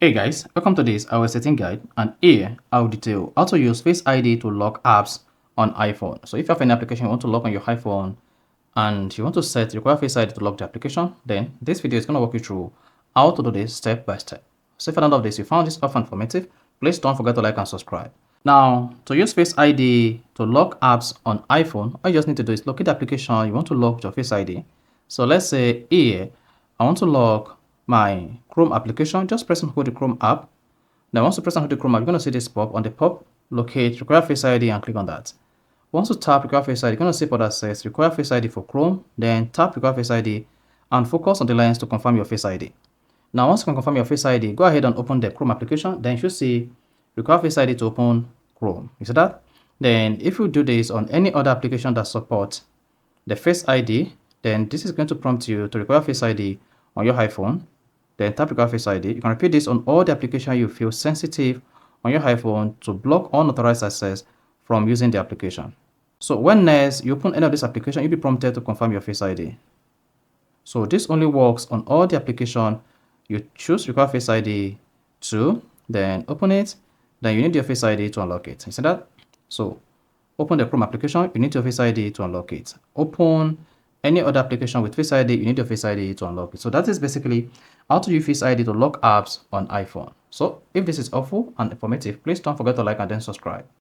Hey guys, welcome to this our setting guide, and here I'll detail how to use Face ID to lock apps on iPhone. So if you have an application you want to lock on your iPhone and you want to require Face ID to lock the application, then this video is going to walk you through how to do this step by step. So if you don't know this, you found this often informative, please don't forget to like and subscribe. Now, to use Face ID to lock apps on iPhone, all you just need to do is locate the application you want to lock with your Face ID. So let's say here, I want to lock my Chrome application. Just press and hold the Chrome app. Now, once you press and hold the Chrome app, you're going to see this pop. On the pop, locate require Face ID and click on that. Once you tap require Face ID, you're going to see what that says require Face ID for Chrome. Then tap require Face ID and focus on the lines to confirm your Face ID. Now, once you can confirm your Face ID, go ahead and open the Chrome application. Then you should see require Face ID to open Chrome. You see that? Then if you do this on any other application that supports the Face ID, then this is going to prompt you to require Face ID on your iPhone. Then tap require Face ID. You can repeat this on all the applications you feel sensitive on your iPhone to block unauthorized access from using the application. So when next you open any of this application, you'll be prompted to confirm your Face ID. So this only works on all the application you choose require Face ID to, then open it, then you need your Face ID to unlock it. You see that? So open the Chrome application, you need your Face ID to unlock it. Open any other application with Face ID, you need your Face ID to unlock it. So that is basically how to use Face ID to lock apps on iPhone. So if this is helpful and informative, please don't forget to like and then subscribe.